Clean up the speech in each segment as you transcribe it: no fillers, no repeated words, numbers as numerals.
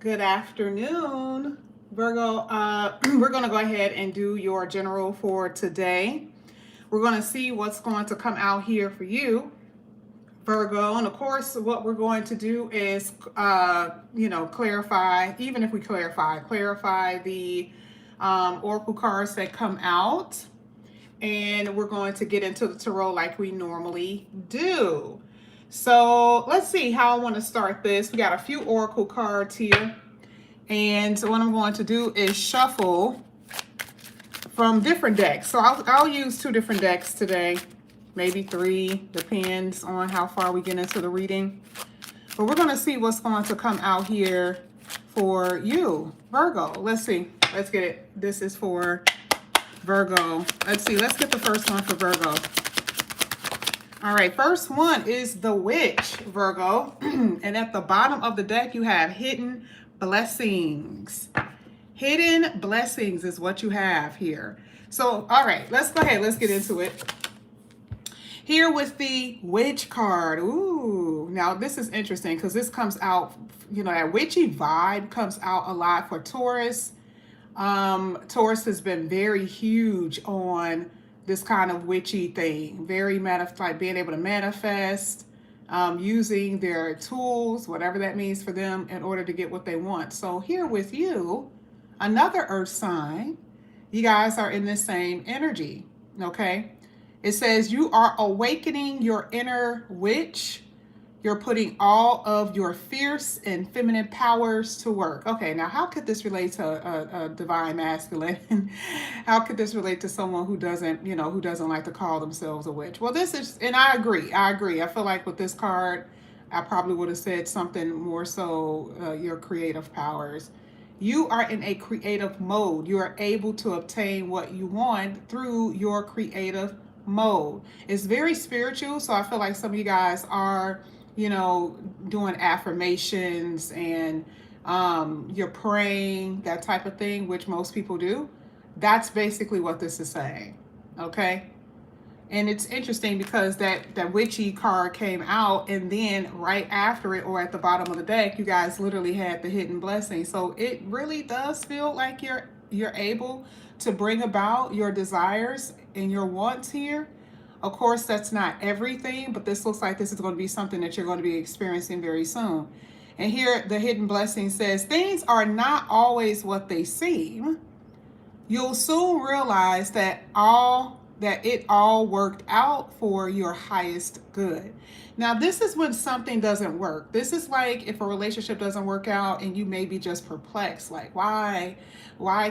Good afternoon, Virgo. We're going to go ahead and do your general for today. We're going to see what's going to come out here for you, Virgo. And of course, what we're going to do is, clarify, even if we clarify the oracle cards that come out. And we're going to get into the tarot like we normally do. So let's see how I want to start this. We got a few oracle cards here. And what I'm going to do is shuffle from different decks. So I'll use two different decks today, maybe three, depends on how far we get into the reading. But we're going to see what's going to come out here for you, Virgo. Let's see. Let's get it. This is for Virgo. Let's see. Let's get the first one for Virgo. All right. First one is the Witch, Virgo. And at the bottom of the deck, you have hidden blessings. Hidden blessings is what you have here. So, all right, let's go ahead. Let's get into it. Here with the Witch card. Ooh, now this is interesting because this comes out, that witchy vibe comes out a lot for Taurus. Taurus has been very huge on this kind of witchy thing. Very like being able to manifest, using their tools, whatever that means for them, in order to get what they want. So here with you, another earth sign, you guys are in the same energy, okay? It says you are awakening your inner witch. You're putting all of your fierce and feminine powers to work. Okay, now how could this relate to a divine masculine? How could this relate to someone who doesn't, who doesn't like to call themselves a witch? Well, this is, and I agree. I feel like with this card, I probably would have said something more so your creative powers. You are in a creative mode. You are able to obtain what you want through your creative mode. It's very spiritual, so I feel like some of you guys are, doing affirmations and you're praying, that type of thing, which most people do. That's basically what this is saying, okay? And it's interesting because that witchy card came out, and then right after it, or at the bottom of the deck, you guys literally had the hidden blessing. So it really does feel like you're able to bring about your desires and your wants here. Of course, that's not everything, but this looks like this is going to be something that you're going to be experiencing very soon. And here, the hidden blessing says, things are not always what they seem. You'll soon realize that it all worked out for your highest good. Now, this is when something doesn't work. This is like if a relationship doesn't work out and you may be just perplexed, like why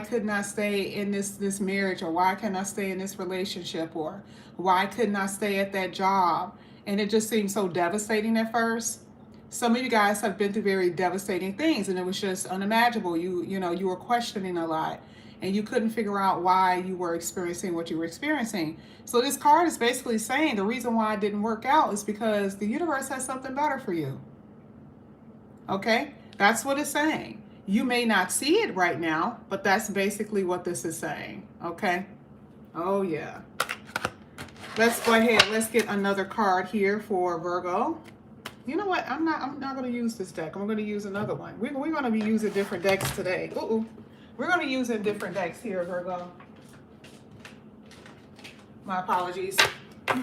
couldn't I stay in this marriage, or why can't I stay in this relationship, or why couldn't I stay at that job? And it just seemed so devastating at first. Some of you guys have been through very devastating things, and it was just unimaginable. You were questioning a lot, and you couldn't figure out why you were experiencing what you were experiencing. So this card is basically saying the reason why it didn't work out is because the universe has something better for you. Okay? That's what it's saying. You may not see it right now, but that's basically what this is saying. Okay? Oh, yeah. Let's go ahead. Let's get another card here for Virgo. You know what? I'm not going to use this deck. I'm going to use another one. We're going to be using different decks today. We're going to be using different decks here, Virgo. My apologies. All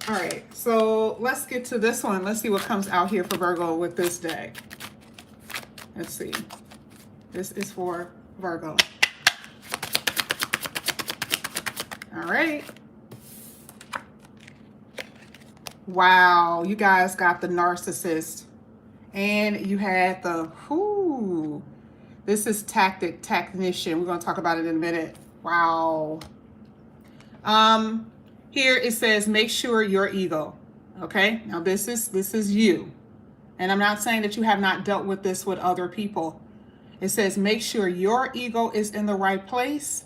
right, so let's get to this one. Let's see what comes out here for Virgo with this deck. Let's see. This is for Virgo. All right. Wow, you guys got the narcissist. And you had the, this is technician. We're going to talk about it in a minute. Wow. Here it says, make sure your ego. Okay. Now this is you. And I'm not saying that you have not dealt with this with other people. It says, make sure your ego is in the right place.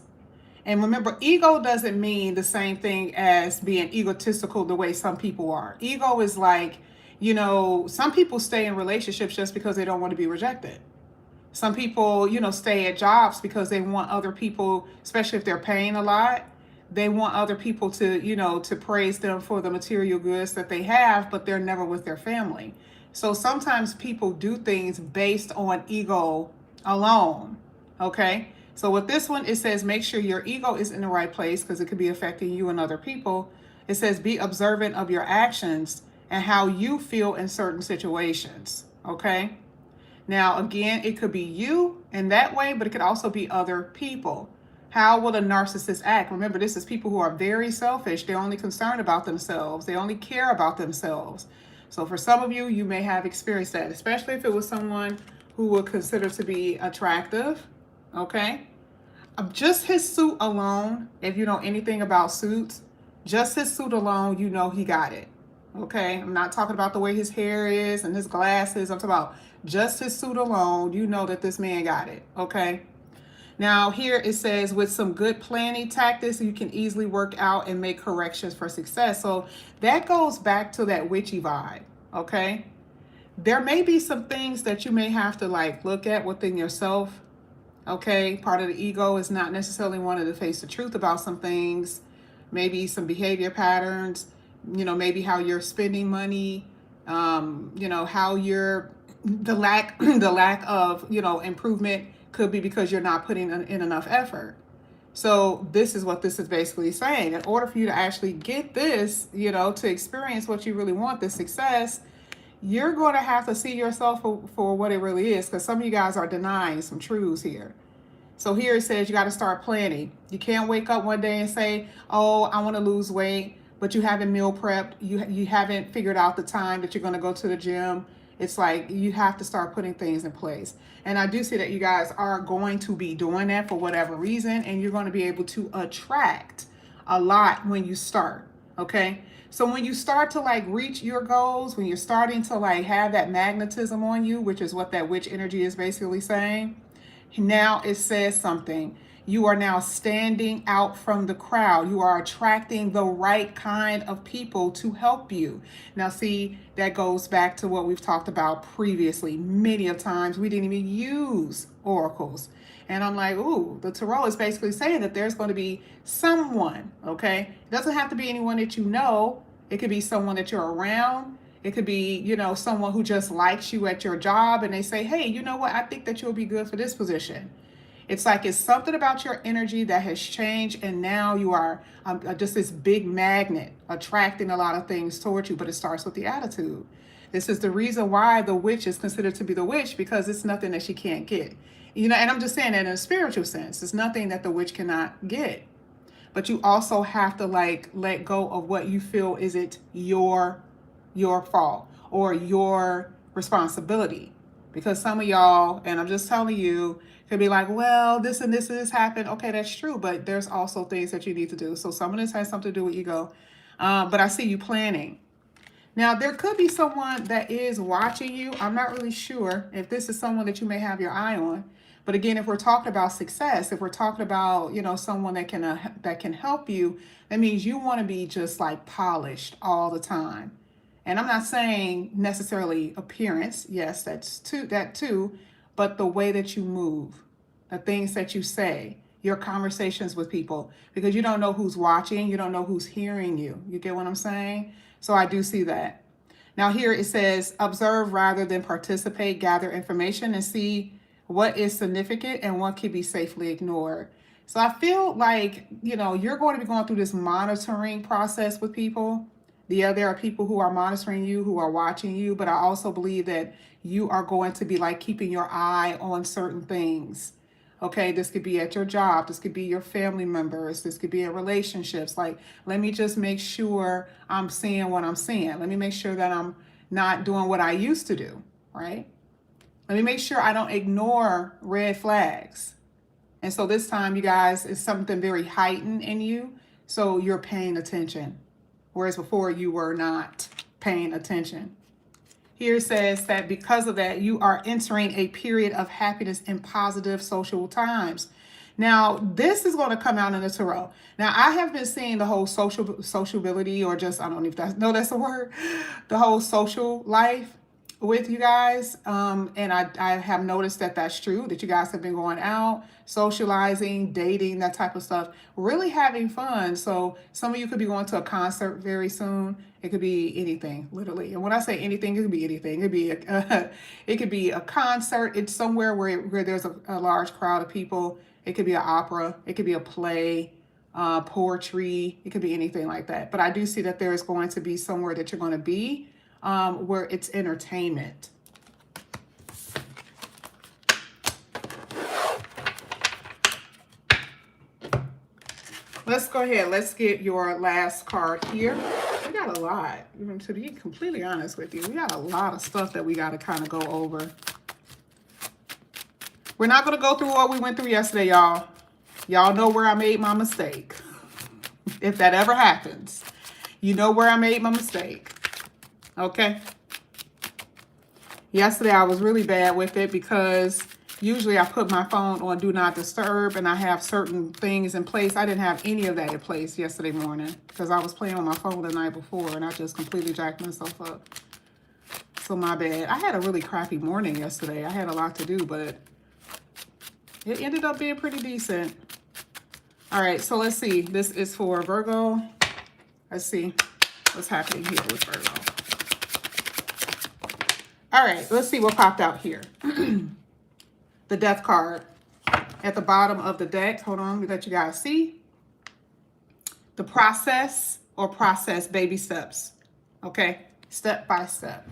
And remember, ego doesn't mean the same thing as being egotistical the way some people are. Ego is like, some people stay in relationships just because they don't want to be rejected. Some people, stay at jobs because they want other people, especially if they're paying a lot, they want other people to, to praise them for the material goods that they have, but they're never with their family. So sometimes people do things based on ego alone. Okay. So with this one, it says make sure your ego is in the right place because it could be affecting you and other people. It says be observant of your actions and how you feel in certain situations. Okay. Now, again, it could be you in that way, but it could also be other people. How will a narcissist act? Remember, this is people who are very selfish. They're only concerned about themselves. They only care about themselves. So for some of you, you may have experienced that, especially if it was someone who would consider to be attractive. Okay. Just his suit alone, if you know anything about suits, just his suit alone, you know he got it. Okay. I'm not talking about the way his hair is and his glasses. I'm talking about just his suit alone, you know that this man got it. Okay. Now here it says with some good planning tactics, you can easily work out and make corrections for success. So that goes back to that witchy vibe. Okay. There may be some things that you may have to like look at within yourself. Okay. Part of the ego is not necessarily wanting to face the truth about some things, maybe some behavior patterns, maybe how you're spending money, how you're the lack of improvement could be because you're not putting in enough effort. So this is what this is basically saying. In order for you to actually get this, to experience what you really want, this success, you're going to have to see yourself for what it really is, because some of you guys are denying some truths here. So here it says you got to start planning. You can't wake up one day and say, oh, I want to lose weight, but you haven't meal prepped. You haven't figured out the time that you're going to go to the gym. It's like you have to start putting things in place. And I do see that you guys are going to be doing that for whatever reason, and you're going to be able to attract a lot when you start. Okay. So when you start to like reach your goals, when you're starting to like have that magnetism on you, which is what that witch energy is basically saying, now it says something. You are now standing out from the crowd. You are attracting the right kind of people to help you. Now, see, that goes back to what we've talked about previously. Many of times we didn't even use oracles. And I'm like, ooh, the tarot is basically saying that there's going to be someone, okay? It doesn't have to be anyone that you know. It could be someone that you're around. It could be, someone who just likes you at your job and they say, hey, you know what? I think that you'll be good for this position. It's like it's something about your energy that has changed, and now you are just this big magnet attracting a lot of things towards you, but it starts with the attitude. This is the reason why the witch is considered to be the witch, because it's nothing that she can't get. And I'm just saying that in a spiritual sense. It's nothing that the witch cannot get. But you also have to like let go of what you feel is it your fault or your responsibility. Because some of y'all, and I'm just telling you, could be like, well, this and this and this happened. Okay, that's true. But there's also things that you need to do. So some of this has something to do with ego. But I see you planning. Now, there could be someone that is watching you. I'm not really sure if this is someone that you may have your eye on. But again, if we're talking about success, if we're talking about, someone that can help you, that means you want to be just like polished all the time. And I'm not saying necessarily appearance. Yes, that too. But the way that you move, the things that you say, your conversations with people, because you don't know who's watching, you don't know who's hearing you. You get what I'm saying? So I do see that. Now here it says, observe rather than participate, gather information and see what is significant and what can be safely ignored. So I feel like, you're going to be going through this monitoring process with people. There are people who are monitoring you, who are watching you, but I also believe that you are going to be like keeping your eye on certain things. Okay, this could be at your job, this could be your family members, this could be in relationships. Like, let me just make sure I'm seeing what I'm seeing. Let me make sure that I'm not doing what I used to do, right? Let me make sure I don't ignore red flags. And so this time, you guys, it's something very heightened in you, so you're paying attention. Whereas before you were not paying attention. Here it says that because of that, you are entering a period of happiness and positive social times. Now, this is going to come out in the tarot. Now, I have been seeing the whole sociability, or just, I don't know if that's a word, the whole social life. with you guys. And I have noticed that that's true, that you guys have been going out, socializing, dating, that type of stuff, really having fun. So some of you could be going to a concert very soon. It could be anything, literally. And when I say anything, it could be anything. It could be it could be a concert. It's somewhere where there's a large crowd of people. It could be an opera. It could be a play, poetry. It could be anything like that. But I do see that there is going to be somewhere that you're going to be where it's entertainment. Let's go ahead. Let's get your last card here. We got a lot. To be completely honest with you, we got a lot of stuff that we got to kind of go over. We're not going to go through what we went through yesterday, y'all. Y'all know where I made my mistake. If that ever happens, you know where I made my mistake. Okay? Yesterday, I was really bad with it because usually I put my phone on Do Not Disturb and I have certain things in place. I didn't have any of that in place yesterday morning because I was playing on my phone the night before and I just completely jacked myself up. So my bad. I had a really crappy morning yesterday. I had a lot to do, but it ended up being pretty decent. All right, so let's see. This is for Virgo. Let's see what's happening here with Virgo. All right, let's see what popped out here. The Death card at the bottom of the deck. Hold on, let me let you guys see. The process or process baby steps. Okay, step by step.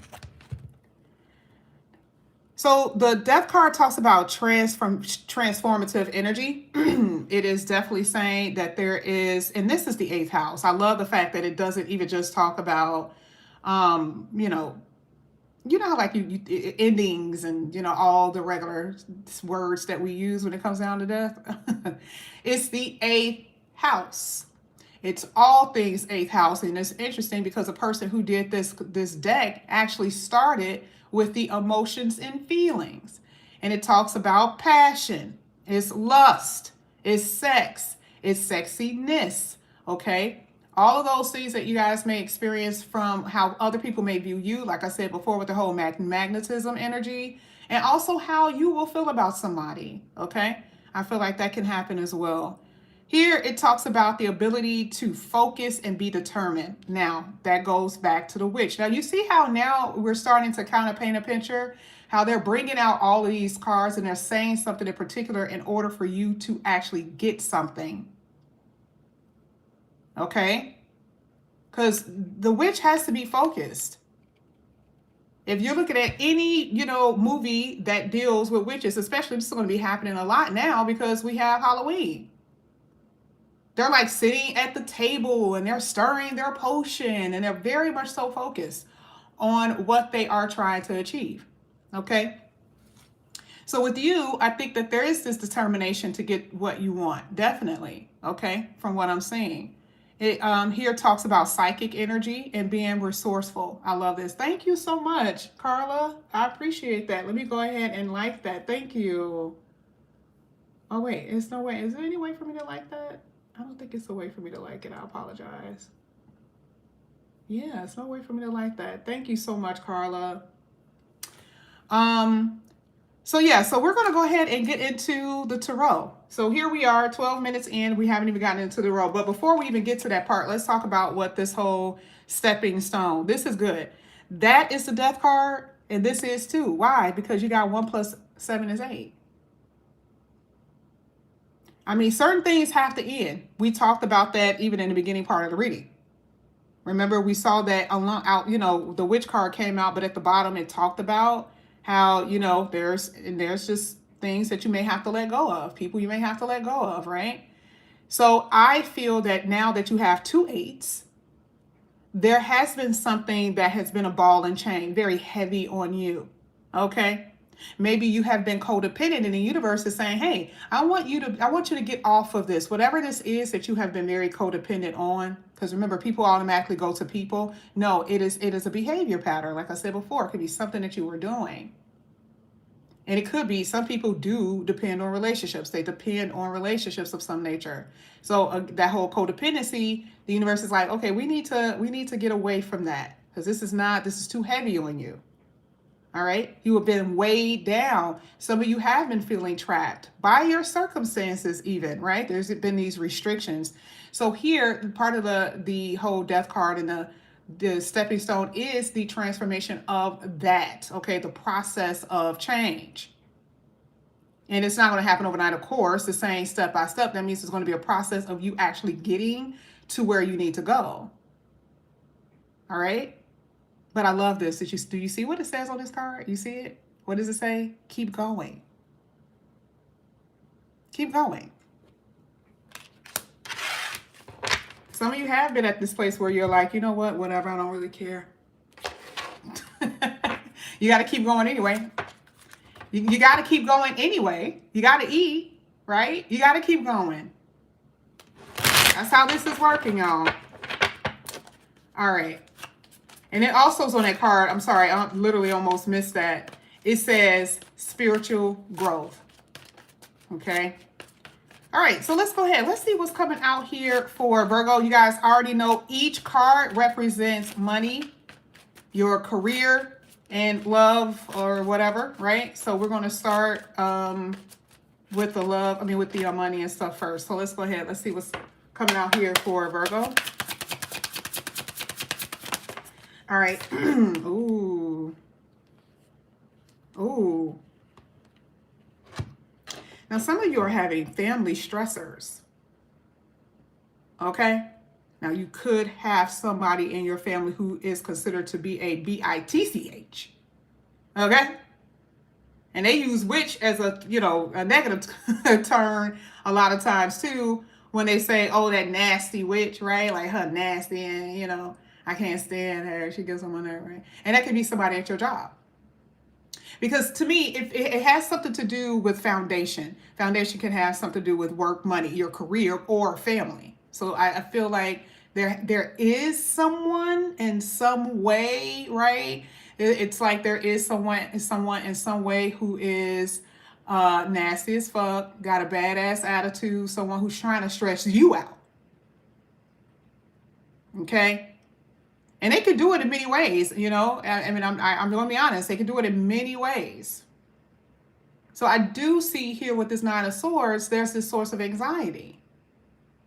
So the Death card talks about transformative energy. It is definitely saying that there is, and this is the 8th house. I love the fact that it doesn't even just talk about, you know how like you endings and, all the regular words that we use when it comes down to death. It's the 8th house. It's all things 8th house. And it's interesting because the person who did this deck actually started with the emotions and feelings. And it talks about passion, it's lust, it's sex, it's sexiness, okay? All of those things that you guys may experience from how other people may view you, like I said before, with the whole magnetism energy, and also how you will feel about somebody, okay? I feel like that can happen as well. Here it talks about the ability to focus and be determined. Now, that goes back to the witch. Now, you see how now we're starting to kind of paint a picture, how they're bringing out all of these cards and they're saying something in particular in order for you to actually get something. Okay? Because the witch has to be focused. If you're looking at any, movie that deals with witches, especially this is going to be happening a lot now because we have Halloween. They're like sitting at the table and they're stirring their potion and they're very much so focused on what they are trying to achieve. Okay? So with you, I think that there is this determination to get what you want. Definitely. Okay? From what I'm seeing. It here talks about psychic energy and being resourceful. I love this. Thank you so much, Carla. I appreciate that. Let me go ahead and like that. Thank you. Oh, wait. There's no way. Is there any way for me to like that? I don't think it's a way for me to like it. I apologize. Yeah, it's no way for me to like that. Thank you so much, Carla. So we're going to go ahead and get into the tarot. So here we are, 12 minutes in. We haven't even gotten into the tarot. But before we even get to that part, let's talk about what this whole stepping stone. This is good. That is the Death card, and this is too. Why? Because you got 1 + 7 is 8. I mean, certain things have to end. We talked about that even in the beginning part of the reading. Remember, we saw that the witch card came out, but at the bottom it talked about how, there's just things that you may have to let go of, people you may have to let go of, right? So I feel that now that you have 2 8s, there has been something that has been a ball and chain, very heavy on you, okay? Maybe you have been codependent and the universe is saying, hey, I want you to get off of this. Whatever this is that you have been very codependent on, because remember, people automatically go to people. No, it is a behavior pattern. Like I said before, it could be something that you were doing. And it could be, some people do depend on relationships. They depend on relationships of some nature. So that whole codependency, the universe is like, okay, we need to get away from that because this is too heavy on you. All right. You have been weighed down. Some of you have been feeling trapped by your circumstances even, right? There's been these restrictions. So here, part of the whole death card and the stepping stone is the transformation of that, okay? The process of change. And it's not going to happen overnight, of course, the same step by step. That means it's going to be a process of you actually getting to where you need to go. All right? But I love this. Do you see what it says on this card? You see it? What does it say? Keep going. Keep going. Some of you have been at this place where you're like, you know what? Whatever, I don't really care. You got to keep going anyway. You got to keep going anyway. You got to eat, right? You got to keep going. That's how this is working, y'all. All right. And it also is on that card. I'm sorry, I literally almost missed that. It says spiritual growth. Okay. All right, so let's go ahead. Let's see what's coming out here for Virgo. You guys already know each card represents money, your career, and love or whatever, right? So we're going to start with the love, with the money and stuff first. So let's go ahead. Let's see what's coming out here for Virgo. All right. Ooh. Ooh. Now, some of you are having family stressors. Okay? Now, you could have somebody in your family who is considered to be a bitch. Okay? And they use witch as a negative term a lot of times, too, when they say, oh, that nasty witch, right? Like her nasty and, I can't stand her. She gets on my nerve, right? And that could be somebody at your job. Because to me, it has something to do with foundation. Foundation can have something to do with work, money, your career, or family. So I feel like there is someone in some way, right? It's like there is someone in some way who is nasty as fuck, got a badass attitude, someone who's trying to stress you out. Okay? And they could do it in many ways, I'm going to be honest. They could do it in many ways. So I do see here with this Nine of Swords, there's this source of anxiety.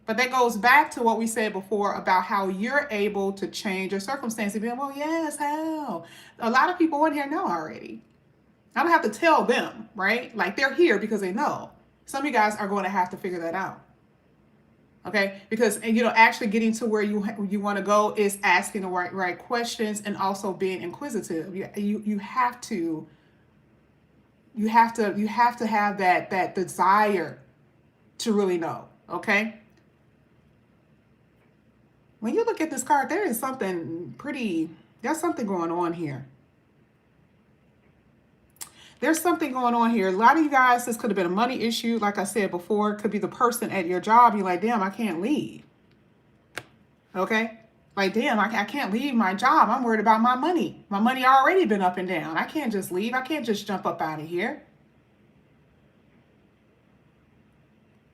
But that goes back to what we said before about how you're able to change your circumstances. Being, well, yes, how? A lot of people in here know already. I don't have to tell them, right? Like they're here because they know. Some of you guys are going to have to figure that out. Okay, because actually getting to where you want to go is asking the right questions and also being inquisitive. You have to have that desire to really know. Okay. When you look at this card, there's something going on here. There's something going on here. A lot of you guys, this could have been a money issue. Like I said before, it could be the person at your job. You're like, damn, I can't leave. Okay? Like, damn, I can't leave my job. I'm worried about my money. My money already been up and down. I can't just leave. I can't just jump up out of here.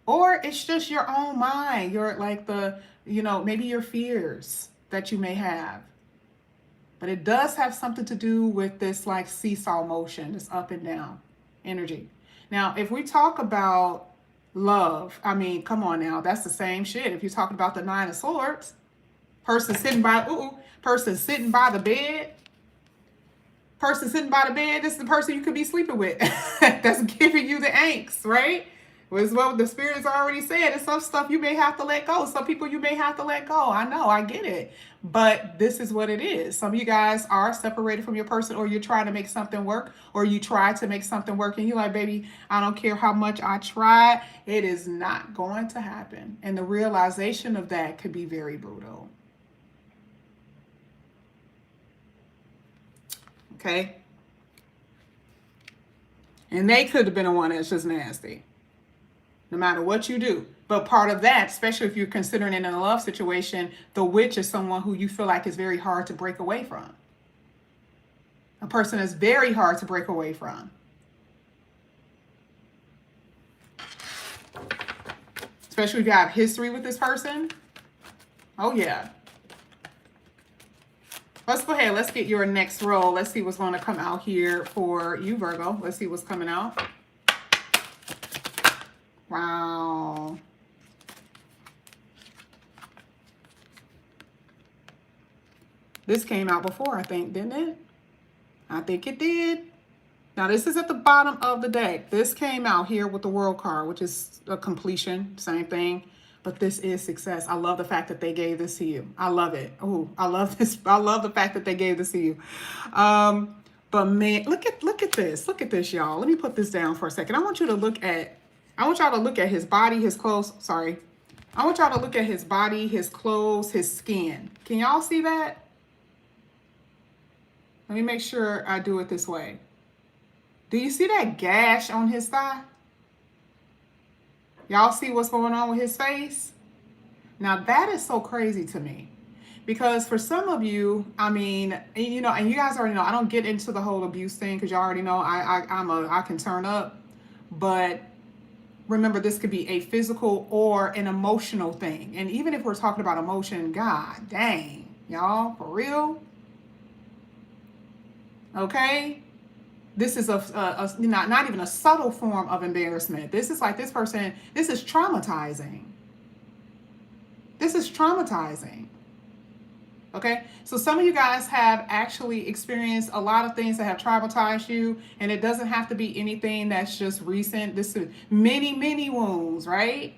Or it's just your own mind. You're like maybe your fears that you may have. But it does have something to do with this like seesaw motion, this up and down energy. Now, if we talk about love, come on now, that's the same shit. If you're talking about the Nine of Swords, person sitting by the bed, this is the person you could be sleeping with that's giving you the angst, right? Was what the spirits already said. It's some stuff you may have to let go. Some people you may have to let go. I know, I get it. But this is what it is. Some of you guys are separated from your person, or you're trying to make something work, or you try to make something work and you're like, baby, I don't care how much I try. It is not going to happen. And the realization of that could be very brutal. Okay? And they could have been the one that's just nasty. No matter what you do. But part of that, especially if you're considering it in a love situation, the witch is someone who you feel like is very hard to break away from. A person is very hard to break away from. Especially if you have history with this person. Oh, yeah. Let's go ahead. Let's get your next roll. Let's see what's going to come out here for you, Virgo. Let's see what's coming out. Wow. This came out before, I think, didn't it? I think it did. Now, this is at the bottom of the deck. This came out here with the World card, which is a completion, same thing. But this is success. I love the fact that they gave this to you. I love it. Oh, I love this. I love the fact that they gave this to you. But man, look at this. Look at this, y'all. Let me put this down for a second. I want y'all to look at his body, his clothes. Sorry. I want y'all to look at his body, his clothes, his skin. Can y'all see that? Let me make sure I do it this way. Do you see that gash on his thigh? Y'all see what's going on with his face? Now that is so crazy to me, because for some of you, I mean, you know, and you guys already know, I don't get into the whole abuse thing because y'all already know I can turn up, but remember, this could be a physical or an emotional thing. And even if we're talking about emotion, God dang, y'all, for real? Okay? This is not even a subtle form of embarrassment. This is like this person, this is traumatizing. This is traumatizing. Okay? So some of you guys have actually experienced a lot of things that have traumatized you, and it doesn't have to be anything that's just recent. This is many, many wounds, right?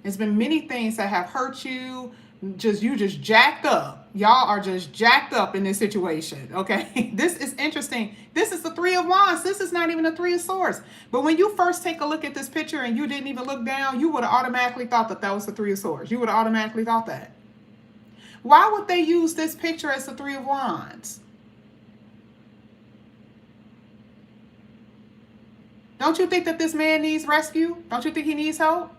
There's been many things that have hurt you. You just jacked up. Y'all are just jacked up in this situation, okay? This is interesting. This is the Three of Wands. This is not even the Three of Swords. But when you first take a look at this picture and you didn't even look down, you would have automatically thought that that was the Three of Swords. You would have automatically thought that. Why would they use this picture as the Three of Wands? Don't you think that this man needs rescue? Don't you think he needs help?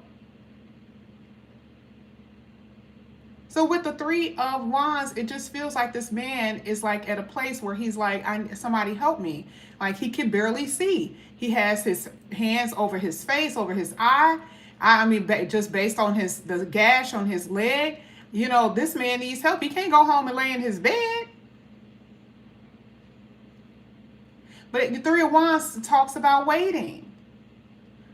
So with the Three of Wands, it just feels like this man is like at a place where he's like, somebody help me. Like he can barely see. He has his hands over his face, over his eye. I mean, just based on the gash on his leg, you know, this man needs help. He can't go home and lay in his bed. But the Three of Wands talks about waiting.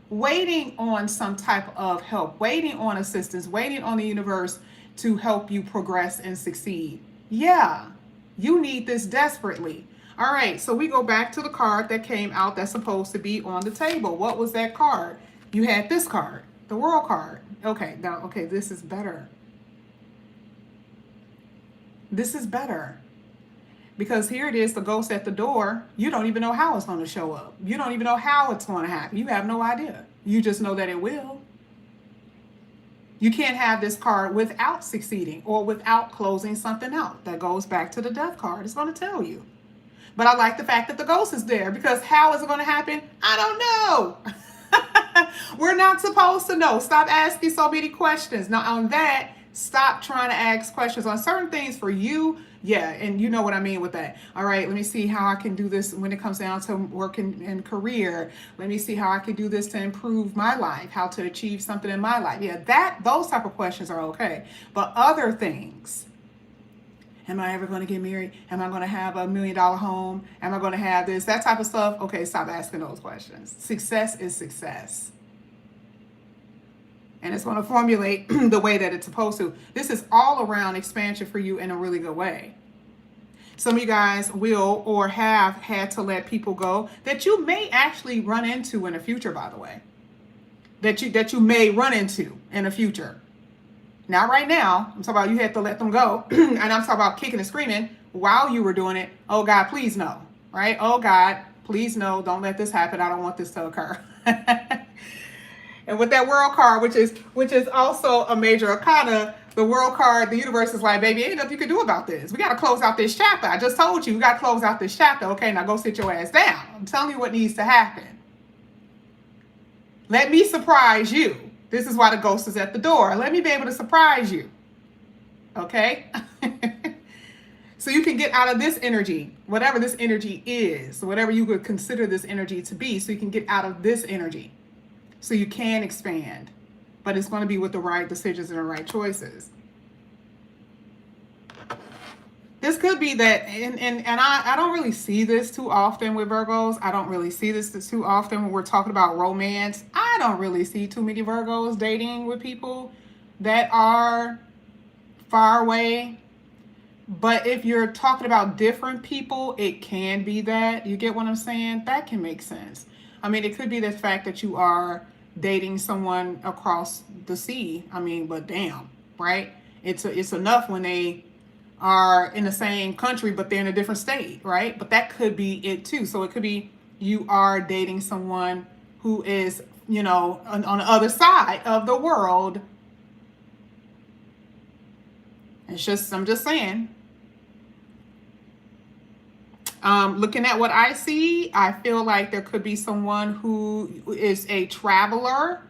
Waiting on some type of help, waiting on assistance, waiting on the universe to help you progress and succeed. Yeah, you need this desperately. All right, so we go back to the card that came out that's supposed to be on the table. What was that card? You had this card, the World card. Okay, now, okay, this is better. This is better. Because here it is, the ghost at the door. You don't even know how it's going to show up. You don't even know how it's going to happen. You have no idea. You just know that it will. You can't have this card without succeeding or without closing something out. That goes back to the Death card. It's going to tell you. But I like the fact that the ghost is there, because how is it going to happen? I don't know. We're not supposed to know. Stop asking so many questions. Now on that, stop trying to ask questions on certain things for you. Yeah, and you know what I mean with that. All right, let me see how I can do this when it comes down to work and career. Let me see how I can do this to improve my life, how to achieve something in my life. Yeah, those type of questions are okay. But other things, am I ever going to get married? Am I going to have $1 million home? Am I going to have this? That type of stuff. Okay, stop asking those questions. Success is success. And it's going to formulate the way that it's supposed to. This is all around expansion for you in a really good way. Some of you guys will or have had to let people go that you may actually run into in the future, by the way. That you may run into in the future. Not right now. I'm talking about you had to let them go. And I'm talking about kicking and screaming while you were doing it. Oh, God, please no. Right? Oh, God, please no. Don't let this happen. I don't want this to occur. And with that World card, which is also a major arcana, the World card, the universe is like, baby, ain't nothing you can do about this. We got to close out this chapter. I just told you, we got to close out this chapter. Okay, now go sit your ass down. I'm telling you what needs to happen. Let me surprise you. This is why the ghost is at the door. Let me be able to surprise you. Okay? So you can get out of this energy, whatever this energy is, whatever you would consider this energy to be, so you can get out of this energy. So you can expand, but it's going to be with the right decisions and the right choices. This could be that, and I don't really see this too often with Virgos. I don't really see this too often when we're talking about romance. I don't really see too many Virgos dating with people that are far away. But if you're talking about different people, it can be that. You get what I'm saying? That can make sense. I mean, it could be the fact that you are dating someone across the sea. I mean, but damn, right? It's enough when they are in the same country, but they're in a different state, right? But that could be it too. So it could be you are dating someone who is, you know, on the other side of the world. It's just, I'm just saying. Looking at what I see, I feel like there could be someone who is a traveler.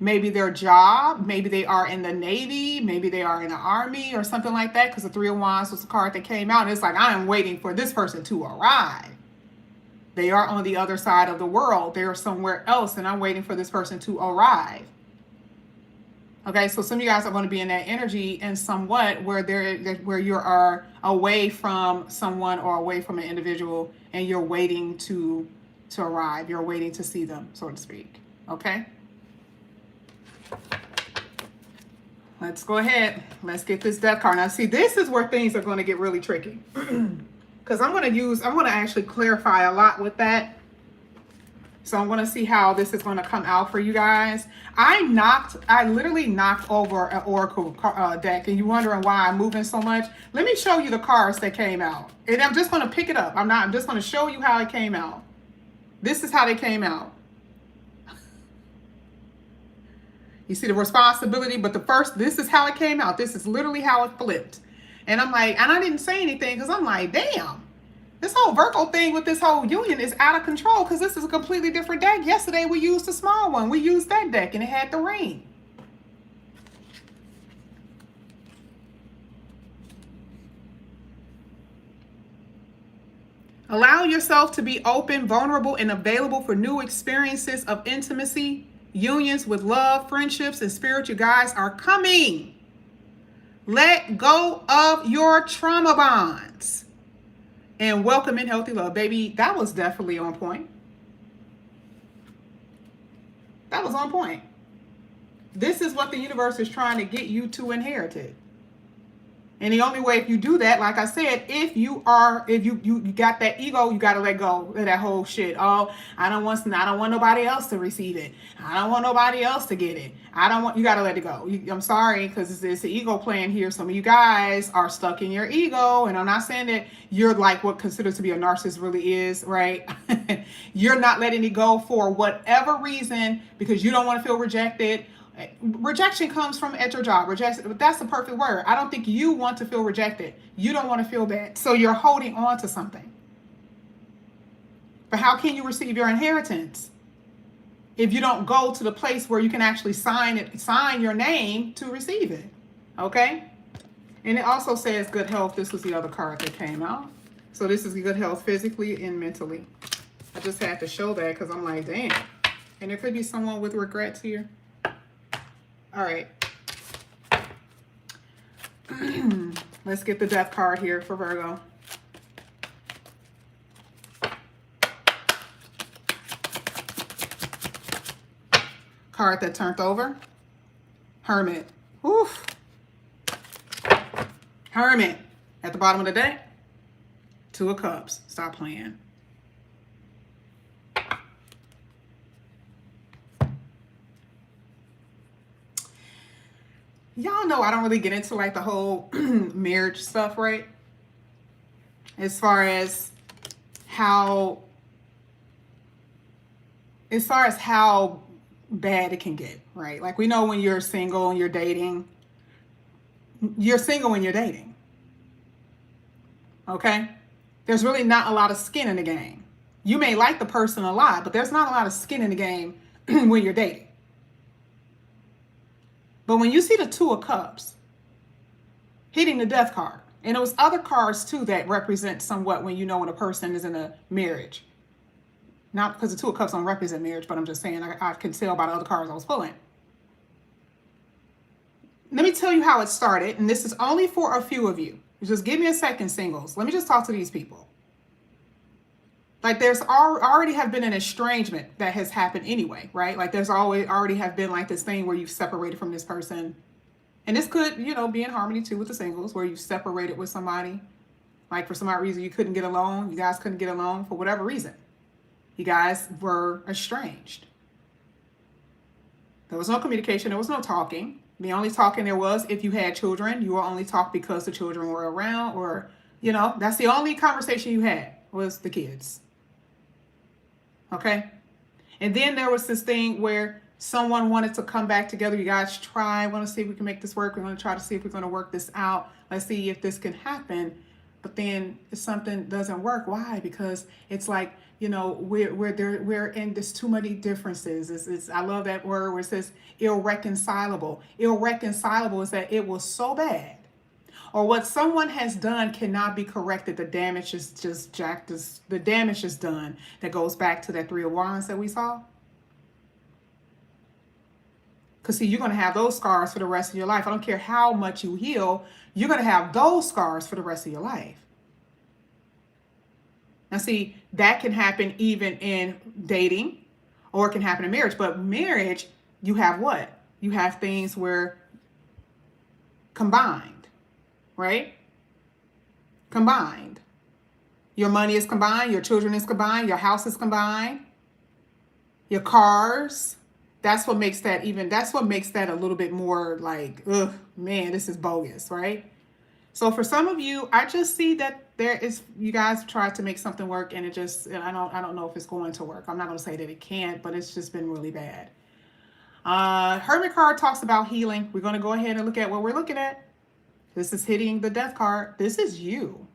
Maybe their job, maybe they are in the Navy, maybe they are in the Army or something like that, because the Three of Wands was the card that came out. And it's like, I am waiting for this person to arrive. They are on the other side of the world. They are somewhere else, and I'm waiting for this person to arrive. Okay, so some of you guys are going to be in that energy and somewhat where where you are away from someone or away from an individual, and you're waiting to arrive. You're waiting to see them, so to speak. Okay. Let's go ahead. Let's get this death card. Now, see, this is where things are going to get really tricky. Because I'm going to actually clarify a lot with that. So I'm going to see how this is going to come out for you guys. I literally knocked over an oracle deck, and you're wondering why I'm moving so much. Let me show you the cards that came out. And I'm just going to pick it up. I'm just going to show you how it came out. This is how they came out. You see the responsibility, but this is how it came out. This is literally how it flipped. And I'm like, and I didn't say anything because I'm like, damn, this whole Virgo thing with this whole union is out of control because this is a completely different deck. Yesterday we used a small one. We used that deck and it had the ring. Allow yourself to be open, vulnerable, and available for new experiences of intimacy. Unions with love, friendships, and spiritual guides are coming. Let go of your trauma bonds and welcome in healthy love. Baby, that was definitely on point. That was on point. This is what the universe is trying to get you to inherit it. And the only way if you do that, like I said, if you got that ego, you got to let go of that whole shit. Oh, I don't want nobody else to receive it. I don't want nobody else to get it. You got to let it go. I'm sorry, because it's the ego playing here. Some of you guys are stuck in your ego. And I'm not saying that you're like what considered to be a narcissist really is, right? You're not letting it go for whatever reason, because you don't want to feel rejected. Rejection comes from at your job. Rejection, that's the perfect word. I don't think you want to feel rejected. You don't want to feel that. So you're holding on to something. But how can you receive your inheritance if you don't go to the place where you can actually sign your name to receive it? Okay? And it also says good health. This was the other card that came out. So this is good health physically and mentally. I just had to show that because I'm like, damn. And there could be someone with regrets here. All right. Let's get the death card here for Virgo. Card that turned over. Hermit. Oof. Hermit. At the bottom of the deck. Two of Cups. Stop playing. Y'all know I don't really get into like the whole marriage stuff, right? As far as how bad it can get, right? Like we know when you're single and you're dating, okay? There's really not a lot of skin in the game. You may like the person a lot, but there's not a lot of skin in the game when you're dating. But when you see the Two of Cups hitting the death card, and there was other cards too that represent somewhat when you know when a person is in a marriage. Not because the Two of Cups don't represent marriage, but I'm just saying I can tell by the other cards I was pulling. Let me tell you how it started, and this is only for a few of you. Just give me a second, singles. Let me just talk to these people. Like there's already have been an estrangement that has happened anyway, right? Like there's already have been like this thing where you've separated from this person. And this could, be in harmony too with the singles, where you've separated with somebody. Like for some odd reason you couldn't get along. You guys couldn't get along for whatever reason. You guys were estranged. There was no communication. There was no talking. The only talking there was if you had children, you will only talk because the children were around, or, that's the only conversation you had was the kids. Okay? And then there was this thing where someone wanted to come back together. You guys want to see if we can make this work. We're going to try to see if we're going to work this out. Let's see if this can happen. But then if something doesn't work, why? Because it's like, we're in this too many differences. I love that word where it says irreconcilable. Irreconcilable is that it was so bad, or what someone has done cannot be corrected. The damage is just jacked. The damage is done. That goes back to that 3 of Wands that we saw. Because see, you're going to have those scars for the rest of your life. I don't care how much you heal, you're going to have those scars for the rest of your life. Now see, that can happen even in dating, or it can happen in marriage. But marriage, you have what? You have things where combined, right? Combined. Your money is combined, your children is combined, your house is combined, your cars. That's what makes that a little bit more like, ugh, man, this is bogus, right? So for some of you, I just see that you guys tried to make something work, and I don't know if it's going to work. I'm not going to say that it can't, but it's just been really bad. Hermit card talks about healing. We're going to go ahead and look at what we're looking at. This is hitting the Death card. This is you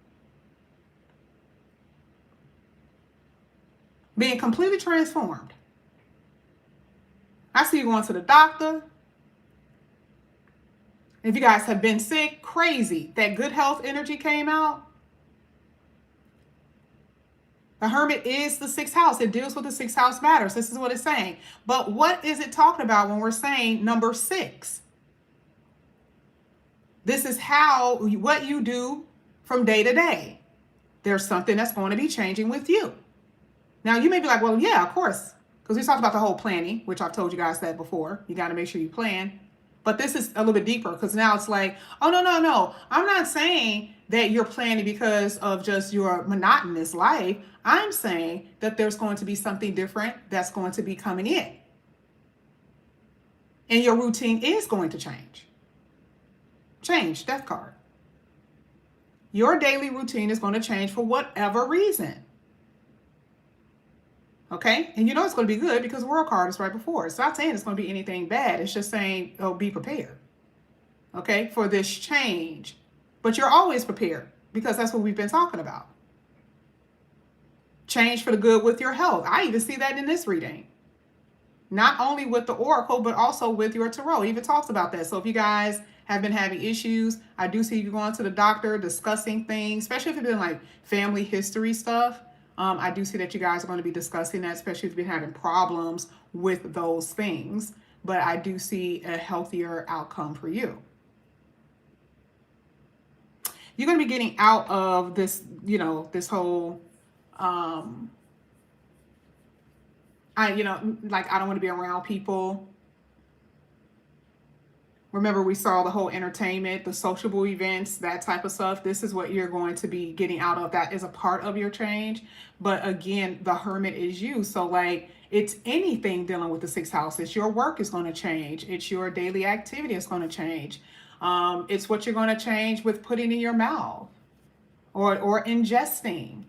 being completely transformed. I see you going to the doctor. If you guys have been sick, crazy, that good health energy came out. The Hermit is the 6th house. It deals with the 6th house matters. This is what it's saying. But what is it talking about when we're saying number 6? This is what you do from day to day. There's something that's going to be changing with you. Now, you may be like, well, yeah, of course. Because we talked about the whole planning, which I've told you guys that before. You got to make sure you plan. But this is a little bit deeper, because now it's like, oh, no. I'm not saying that you're planning because of just your monotonous life. I'm saying that there's going to be something different that's going to be coming in. And your routine is going to change. Change, Death card. Your daily routine is going to change for whatever reason. Okay? And it's going to be good because the World card is right before. It's not saying it's going to be anything bad. It's just saying, be prepared. Okay? For this change. But you're always prepared, because that's what we've been talking about. Change for the good with your health. I even see that in this reading. Not only with the Oracle, but also with your Tarot. It even talks about that. So if you guys have been having issues, I do see you going to the doctor, discussing things, especially if it's been like family history stuff. I do see that you guys are going to be discussing that, especially if you've been having problems with those things. But I do see a healthier outcome for you. You're going to be getting out of this, this whole, I don't want to be around people. Remember, we saw the whole entertainment, the sociable events, that type of stuff. This is what you're going to be getting out of. That is a part of your change. But again, the Hermit is you. So it's anything dealing with the 6th house. It's your work is going to change. It's your daily activity is going to change. It's what you're going to change with putting in your mouth or ingesting.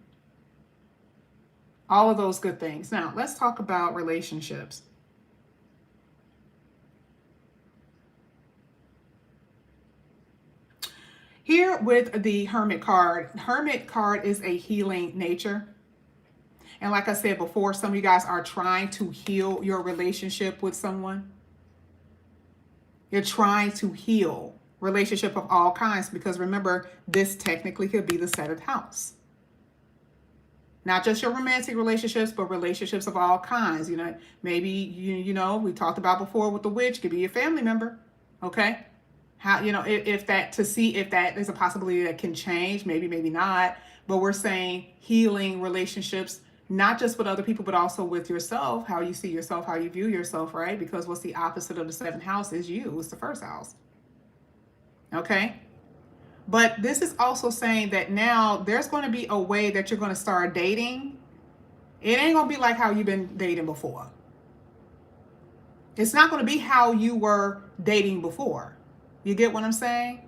All of those good things. Now, let's talk about relationships. Here with the Hermit card is a healing nature. And like I said before, some of you guys are trying to heal your relationship with someone. You're trying to heal relationship of all kinds, because remember, this technically could be the 7th house. Not just your romantic relationships, but relationships of all kinds. Maybe, we talked about before with the witch, could be a family member. Okay? How, you know, if that, to see if that is a possibility that can change, maybe, maybe not. But we're saying healing relationships, not just with other people, but also with yourself, how you see yourself, how you view yourself, right? Because what's the opposite of the seventh house is you, it's the first house. Okay. But this is also saying that now there's going to be a way that you're going to start dating. It ain't going to be like how you've been dating before. It's not going to be how you were dating before. You get what I'm saying?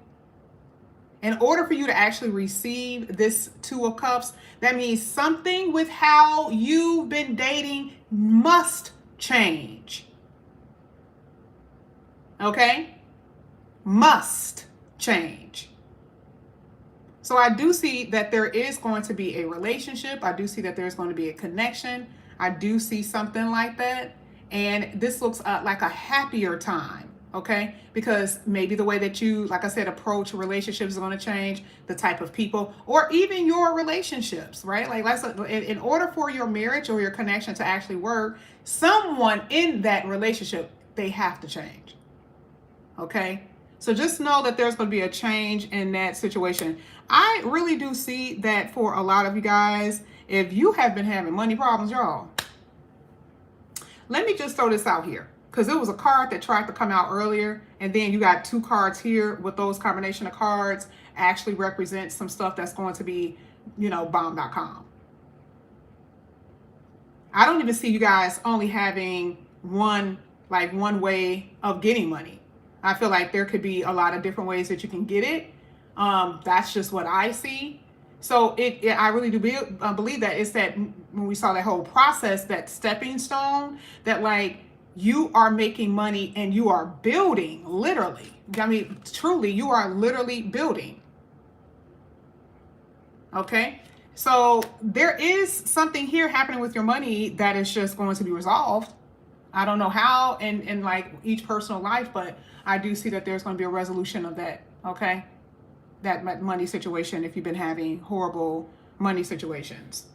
In order for you to actually receive this Two of Cups, that means something with how you've been dating must change. Okay? Must change. So I do see that there is going to be a relationship. I do see that there's going to be a connection. I do see something like that. And this looks like a happier time, okay? Because maybe the way that you, like I said, approach relationships is going to change, the type of people, or even your relationships, right? Like, in order for your marriage or your connection to actually work, someone in that relationship, they have to change, okay? So just know that there's going to be a change in that situation. I really do see that for a lot of you guys, if you have been having money problems, y'all, let me just throw this out here, because it was a card that tried to come out earlier, and then you got two cards here with those combination of cards actually represent some stuff that's going to be, you know, bomb.com. I don't even see you guys only having one way of getting money. I feel like there could be a lot of different ways that you can get it. That's just what I see. So I really do believe that it's that when we saw that whole process, that stepping stone, that like you are making money and you are building, literally. I mean, truly, you are literally building. Okay. So there is something here happening with your money that is just going to be resolved. I don't know how in like each personal life, but I do see that there's going to be a resolution of that. Okay. That money situation, if you've been having horrible money situations.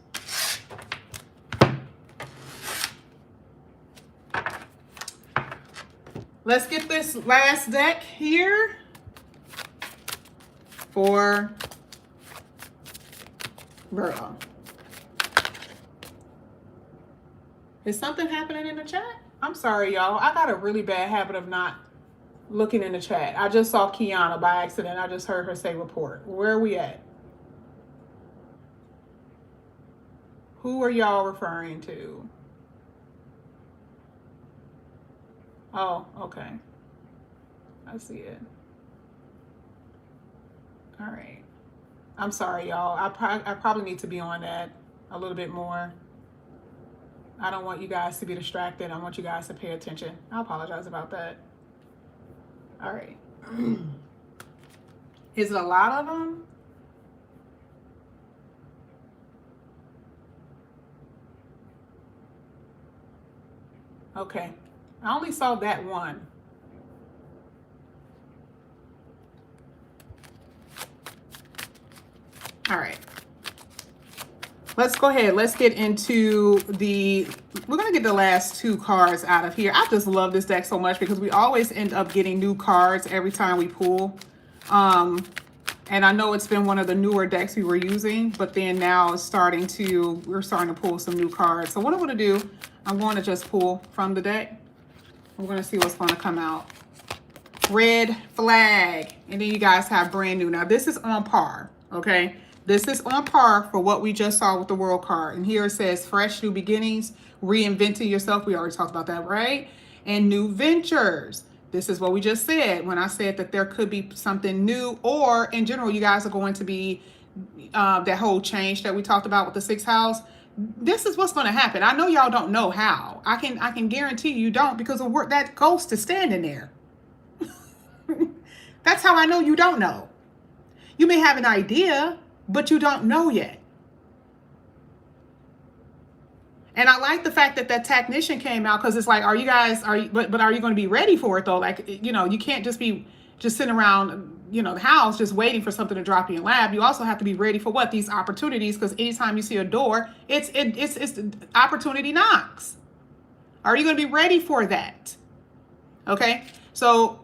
Let's get this last deck here for Virgo. Is something happening in the chat? I'm sorry, y'all. I got a really bad habit of not looking in the chat. I just saw Kiana by accident. I just heard her say report. Where are we at? Who are y'all referring to? Oh, okay. I see it. All right. I'm sorry, y'all. I probably need to be on that a little bit more. I don't want you guys to be distracted. I want you guys to pay attention. I apologize about that. All right. Is it a lot of them? Okay. I only saw that one. All right. Let's go ahead. Let's get into we're going to get the last two cards out of here. I just love this deck so much because we always end up getting new cards every time we pull. And I know it's been one of the newer decks we were using, but then now we're starting to pull some new cards. So what I'm going to do, I'm going to just pull from the deck. We're going to see what's going to come out. Red flag. And then you guys have brand new. Now this is on par. Okay. This is on par for what we just saw with the World card. And here it says fresh new beginnings, reinventing yourself. We already talked about that, right? And new ventures. This is what we just said when I said that there could be something new, or in general, you guys are going to be that whole change that we talked about with the sixth house. This is what's going to happen. I know y'all don't know how. I can guarantee you don't, because of where that ghost is standing there. That's how I know you don't know. You may have an idea, but you don't know yet. And I like the fact that that technician came out, because it's like, are you going to be ready for it though? Like, you know, you can't just be sitting around, you know, the house just waiting for something to drop in your lap. You also have to be ready for what? These opportunities, because anytime you see a door, it's opportunity knocks. Are you going to be ready for that? Okay. So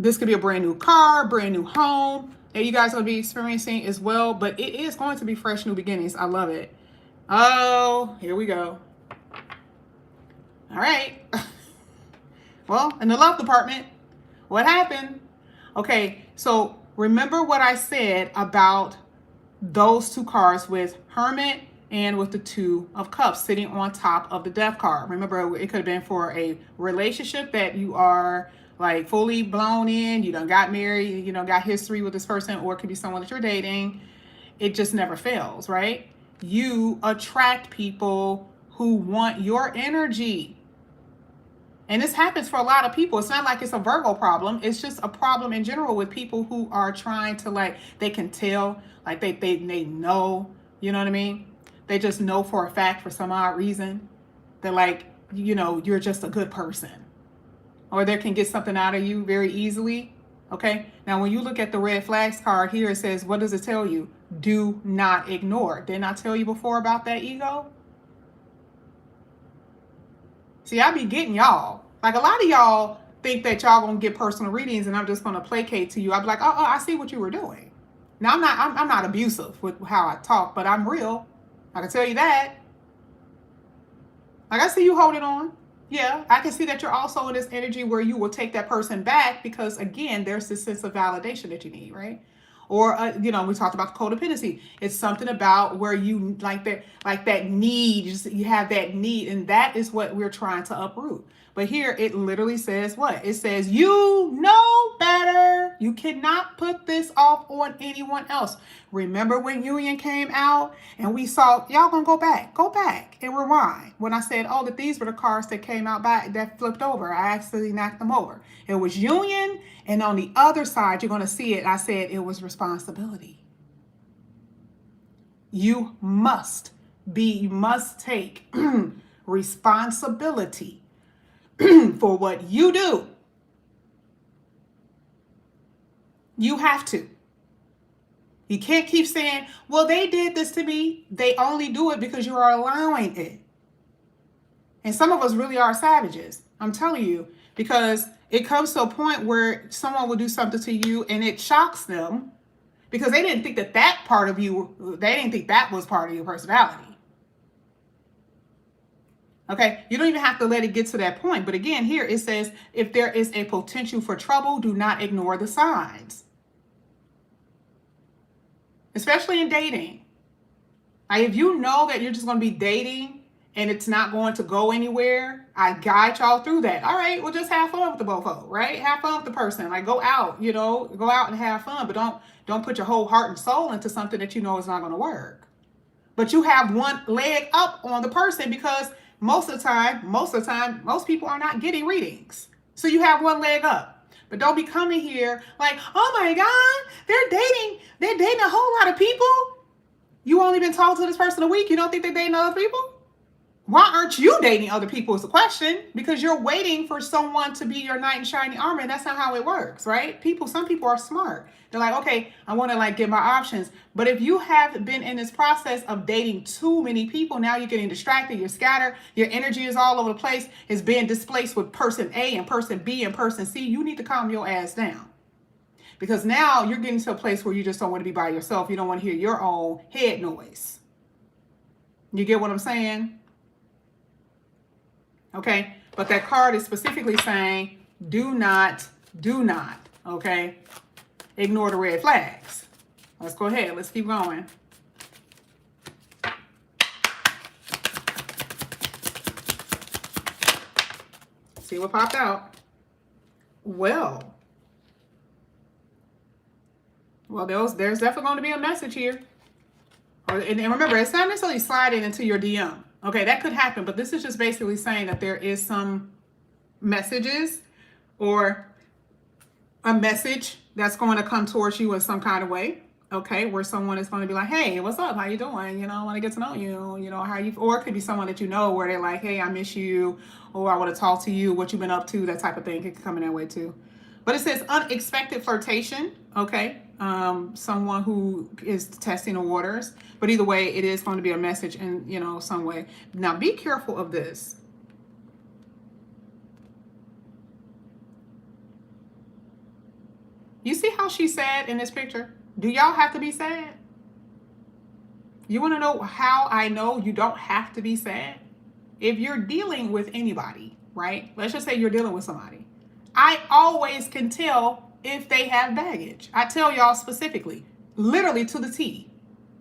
This could be a brand new car, brand new home that you guys are going to be experiencing as well. But it is going to be fresh new beginnings. I love it. Oh, here we go. All right. Well, in the love department, what happened? Okay, so remember what I said about those two cards with Hermit and with the Two of Cups sitting on top of the Death card. Remember, it could have been for a relationship that you are like fully blown in, you done got married, you know, got history with this person, or it could be someone that you're dating. It just never fails, right? You attract people who want your energy. And this happens for a lot of people. It's not like it's a Virgo problem. It's just a problem in general with people who are trying to, like, they can tell, like they know, you know what I mean? They just know for a fact for some odd reason that, like, you know, you're just a good person. Or they can get something out of you very easily. Okay? Now, when you look at the red flags card here, it says, what does it tell you? Do not ignore. Didn't I tell you before about that ego? See, I be getting y'all. Like, a lot of y'all think that y'all gonna get personal readings and I'm just gonna placate to you. I'll be like, oh, I see what you were doing. Now, I'm not abusive with how I talk, but I'm real. I can tell you that. Like, I see you holding on. Yeah, I can see that you're also in this energy where you will take that person back because, again, there's this sense of validation that you need, right? Or, you know, we talked about the codependency. It's something about where you like that need, you have that need, and that is what we're trying to uproot. But here it literally says what? It says, you know better. You cannot put this off on anyone else. Remember when Union came out and we saw, y'all gonna go back and rewind. When I said, oh, that these were the cards that came out back that flipped over. I actually knocked them over. It was Union, and on the other side, you're gonna see it. I said it was responsibility. You must take responsibility for what you do. You have to. You can't keep saying, well, they did this to me. They only do it because you are allowing it. And some of us really are savages. I'm telling you, because it comes to a point where someone will do something to you and it shocks them because they didn't think that part of you, they didn't think that was part of your personality. Okay, you don't even have to let it get to that point. But again, here it says, if there is a potential for trouble, do not ignore the signs. Especially in dating. Like, if you know that you're just going to be dating and it's not going to go anywhere, I guide y'all through that. All right, well, just have fun with the mofo, right? Have fun with the person. Like, go out, you know, go out and have fun. But don't put your whole heart and soul into something that you know is not going to work. But you have one leg up on the person because most of the time, most people are not getting readings. So you have one leg up. But don't be coming here like, oh my God, they're dating a whole lot of people. You only been talking to this person a week. You don't think they're dating other people? Why aren't you dating other people is the question, because you're waiting for someone to be your knight in shining armor, and that's not how it works, right? Some people are smart. They're like, okay, I want to like get my options. But if you have been in this process of dating too many people, now you're getting distracted, you're scattered, your energy is all over the place, it's being displaced with person A and person B and person C. You need to calm your ass down. Because now you're getting to a place where you just don't want to be by yourself. You don't want to hear your own head noise. You get what I'm saying? Okay, but that card is specifically saying, do not, okay, ignore the red flags. Let's go ahead. Let's keep going. See what popped out. Well, there's definitely going to be a message here. And remember, it's not necessarily sliding into your DM. Okay, that could happen, but this is just basically saying that there is some messages or a message that's going to come towards you in some kind of way. Okay, where someone is going to be like, hey, what's up? How you doing? You know, I want to get to know you. You know, or it could be someone that you know where they're like, hey, I miss you, or I want to talk to you, what you've been up to, that type of thing. It could come in that way too. But it says unexpected flirtation. Okay, someone who is testing the waters. But either way, it is going to be a message in, you know, some way. Now, be careful of this. . know she's sad in this picture? Do y'all have to be sad? You want to know how I know you don't have to be sad? If you're dealing with anybody, right? Let's just say you're dealing with somebody. I always can tell if they have baggage. I tell y'all specifically, literally to the T,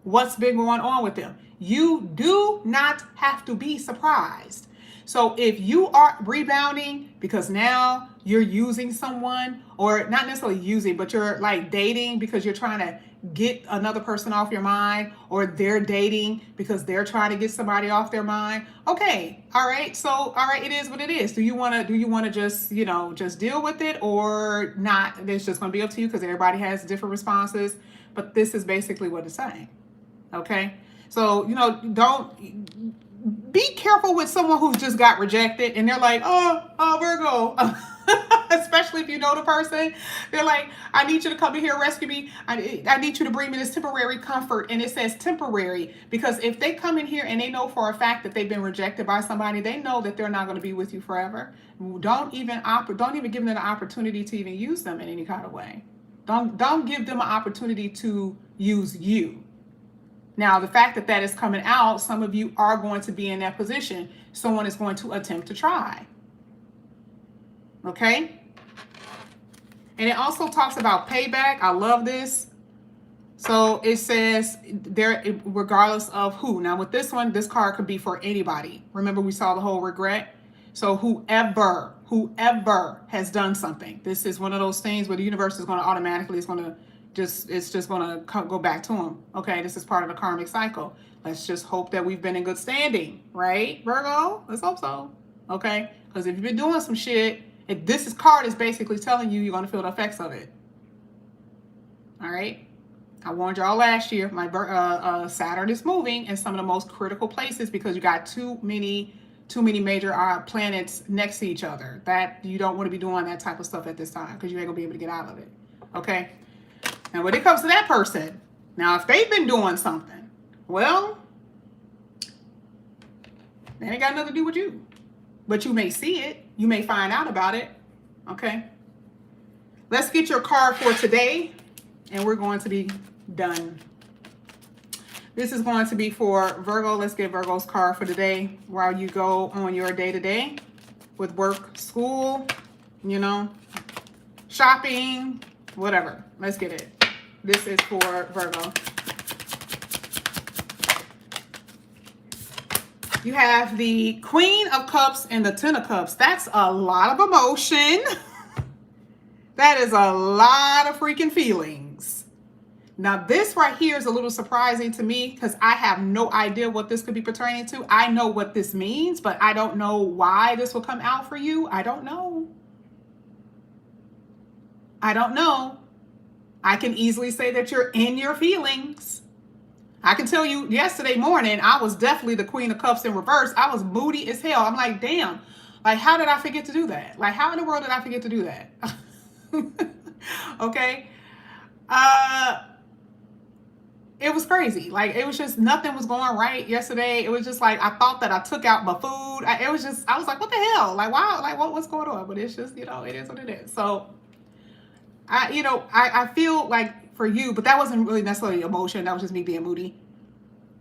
what's been going on with them. You do not have to be surprised. So if you are rebounding because now you're using someone, or not necessarily using, but you're like dating because you're trying to get another person off your mind, or they're dating because they're trying to get somebody off their mind. Okay. All right. So, all right, it is what it is. Do you want to just, just deal with it or not? It's just going to be up to you because everybody has different responses, but this is basically what it's saying. Okay. So, don't be careful with someone who's just got rejected and they're like, oh, Virgo. Especially if you know the person. They're like, I need you to come in here and rescue me. I need you to bring me this temporary comfort. And it says temporary because if they come in here and they know for a fact that they've been rejected by somebody, they know that they're not going to be with you forever. Don't even give them an opportunity to even use them in any kind of way. Don't give them an opportunity to use you. Now, the fact that is coming out, some of you are going to be in that position. Someone is going to attempt to try. Okay? And it also talks about payback. I love this. So it says there, regardless of who. Now with this one, this card could be for anybody. Remember we saw the whole regret. So whoever has done something, this is one of those things where the universe is going to automatically, it's just going to go back to them. Okay, this is part of the karmic cycle. Let's just hope that we've been in good standing, right, Virgo? Let's hope so. Okay, because if you've been doing some shit, this card is basically telling you you're going to feel the effects of it. All right. I warned y'all last year, my Saturn is moving in some of the most critical places because you got too many major planets next to each other. That you don't want to be doing that type of stuff at this time because you ain't gonna be able to get out of it. Okay. And when it comes to that person, now if they've been doing something, well, that ain't got nothing to do with you. But you may see it. You may find out about it. Okay. Let's get your card for today. And we're going to be done. This is going to be for Virgo. Let's get Virgo's card for today while you go on your day-to-day with work, school, shopping, whatever. Let's get it. This is for Virgo. You have the Queen of Cups and the Ten of Cups. That's a lot of emotion. That is a lot of freaking feelings. Now, this right here is a little surprising to me because I have no idea what this could be pertaining to. I know what this means, but I don't know why this will come out for you. I don't know. I don't know. I can easily say that you're in your feelings. I can tell you yesterday morning, I was definitely the Queen of Cups in reverse. I was moody as hell. I'm like, damn, like, how did I forget to do that? Like, how in the world did I forget to do that? Okay. It was crazy. Like, it was just, nothing was going right yesterday. It was just like, I thought that I took out my food. I was like, what the hell? Like, wow, like, what's going on? But it's just, it is what it is. So, I feel like for you, but that wasn't really necessarily emotion. That was just me being moody.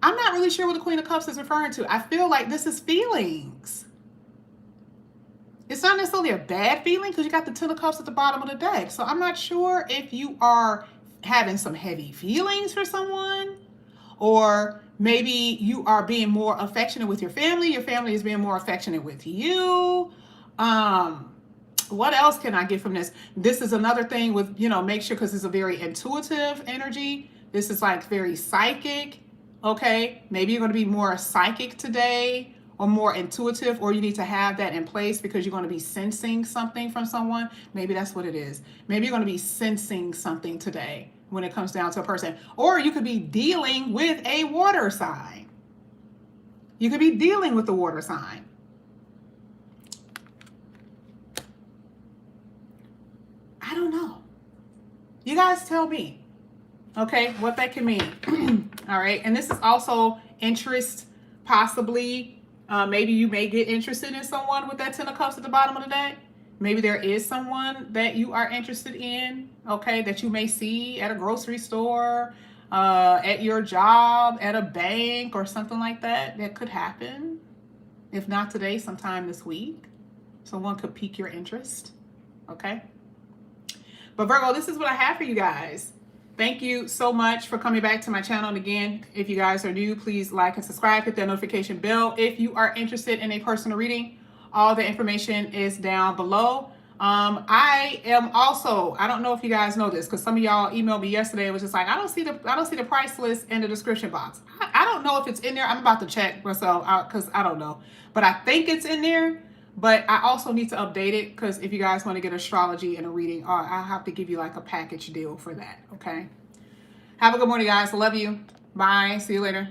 I'm not really sure what the Queen of Cups is referring to. I feel like this is feelings. It's not necessarily a bad feeling because you got the Ten of Cups at the bottom of the deck. So I'm not sure if you are having some heavy feelings for someone, or maybe you are being more affectionate with your family. Your family is being more affectionate with you. What else can I get from this? This is another thing with, make sure, because it's a very intuitive energy. This is like very psychic. Okay. Maybe you're going to be more psychic today or more intuitive, or you need to have that in place because you're going to be sensing something from someone. Maybe that's what it is. Maybe you're going to be sensing something today when it comes down to a person, or you could be dealing with a water sign. You could be dealing with the water sign. I don't know. You guys tell me, okay, what that can mean. All right. And this is also interest, possibly. Maybe you may get interested in someone with that Ten of Cups at the bottom of the deck. Maybe there is someone that you are interested in, okay, that you may see at a grocery store, at your job, at a bank, or something like that. That could happen. If not today, sometime this week. Someone could pique your interest, okay? But Virgo, this is what I have for you guys. Thank you so much for coming back to my channel. And again, if you guys are new, please like and subscribe, hit that notification bell. If you are interested in a personal reading, all the information is down below. I am also, I don't know if you guys know this, because some of y'all emailed me yesterday. It was just like, I don't see the price list in the description box. I don't know if it's in there. I'm about to check myself out because I don't know. But I think it's in there. But I also need to update it because if you guys want to get astrology and a reading, I have to give you like a package deal for that, okay? Have a good morning, guys. I love you. Bye. See you later.